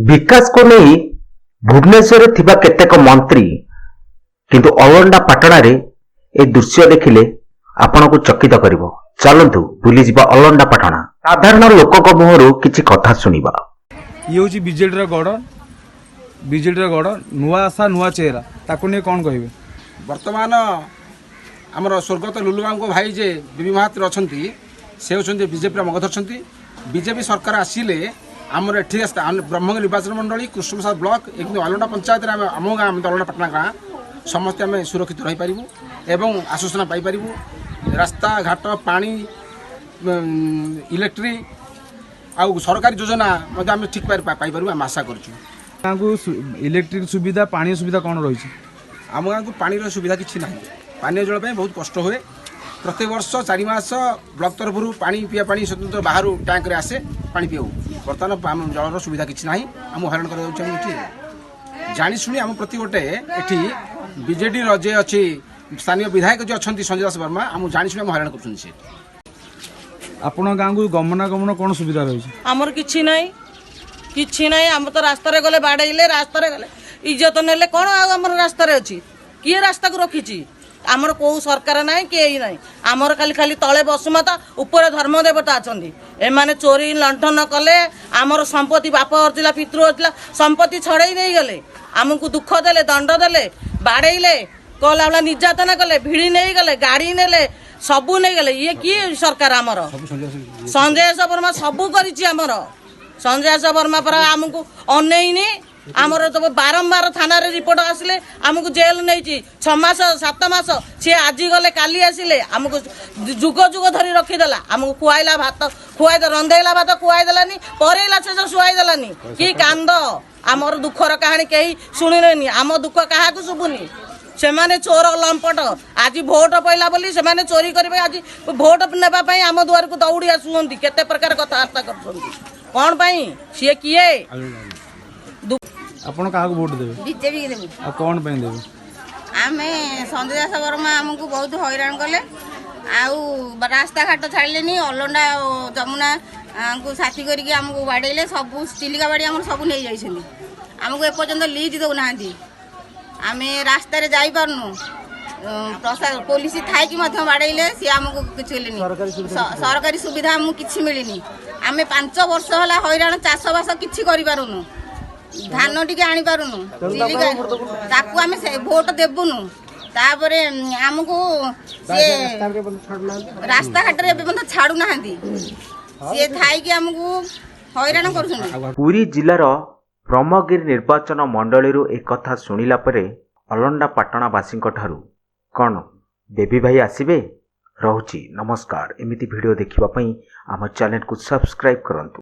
विकास को नहीं भुवनेश्वर थिबा केतेक मंत्री किंतु अलंडा पाटना रे ए दृश्य देखिले आपण को चकित करिवो। चलंतु बुली जिबा अलंडा पाटना साधारण लोक मुहरु किछि कथा सुनिबा। ये होची बीजेडी रा गड़ नुआ आशा नुआ चेहरा ताको ने कोन कहिबे। वर्तमान आमर स्वर्गत लुलुबाबू को भाई जे बीबी महात्र अच्छा से होती बीजेपी मग धरती। बीजेपी सरकार आसिले आमर एठी ब्रह्मगिरी निर्वाचन मंडली कृष्णप्रसाद ब्लॉक एक अलंडा पंचायत आम गाँव अलंडा पाटना गाँ समस्ते आम सुरक्षित रही पारू एवं आश्वासन पाइपर। रास्ता घाट पानी इलेक्ट्रिक आउ सरकारी योजना आम ठीक पाइपर आम आशा करूँ। इलेक्ट्रिक सुविधा पानी सुविधा कौन रही आम गाँव को पानी सुविधा किसी ना। पानी जल बहुत कष्ट हुए। प्रत्येक वर्ष 4 मास ब्लॉक तरफ पानी पीवा पानी स्वतंत्र बाहर टैंक रे आसे पानी पीऊ। बर्तमान जलर सुविधा किसी ना आम हैरान कर जाशुणी आम प्रति गोटे एटी बीजेडी जे अच्छी स्थानीय विधायक जो अच्छा संजय दास वर्मा आम जाशुणी आम हैरान कर। आपण गाँव को गमनागमन कौन सुविधा रही आमर किछि नहीं आम तो रास्ता गले बाड़े रास्ता गले इज्जत नेले कौन आमर रास्ता अच्छी किए रास्ता को रखी आमर कौ सरकार ना किए ना आमर खाली खाली तले बसुमता ऊपर धर्म देवता अच्छा एमाने चोरी लंठन कले आमर संपत्ति बाप हरला पितृ हरला संपत्ति छड़े नहीं गले आमको दुख देले दंड देले बाड़े कहला भाला निर्यातना कले भिड़ी नहीं गले गाड़ी नेले सबू नहीं गले। ये किए सरकार आमर संजय वर्मा सबू करिछि आमर संजय वर्मा पर आमको अनैनी आमर तो बारंबार थाना रे रिपोर्ट आसिले आमको जेल नहीं 6 मास 7 मास सी आज गले काली आसिले आमको जुग जुग धरी रखीदेला आमको खुआइला भात खुआई रंधेला भात खुआई देलानी परेला से शुआई देलानी कि कांद आमर दुखर कहानी कहीं शुणिलेनी आम दुख क्या शुभुनी। से माने चोर लंपट आज भोट पड़ा बोली से माने चोरी करेंगे आज भोट नेबाई आम दुआर को दौड़ी आसुंट केते प्रकार कथबार्ता कर कौन पाई सी किए आपण का वोट देबे बीजेपी के देबे आ कौन पे देबे। आमे संजय दास वर्मा हमको बहुत हैरान कले आउ रास्ता घाट छाड़लेनी अलंडा जमुना को साथी करके हमको बाड़ेले सब चिलिका बाड़ी हम सब नहीं जाइछन्ती हमको एपर्यंत लीज दउ नाहंती आमे रास्ता रे जाई पारनु प्रशासन पुलिस थाई कि मध्य बाड़ेले सी हमको किछ लेनी सरकारी सुविधा हमको किछ मिलिनी आमे 5 वर्ष होला हैरान चाष बास किछ करि पारुनु धान टी आनी पारुनु ताकू आम भोट देबुनु तापर आमको रास्ता घाट छाड़ू ना सी थाई आमको हैरान कर। पुरी जिलार ब्रह्मगिरी निर्वाचन मंडली एक कथा शुणिला परे अलंडा पाटनावासी कौन बेबी भाई आसबे रहुची। नमस्कार। एमिति वीडियो देखिबा पई आम चैनल को सब्सक्राइब करंतु।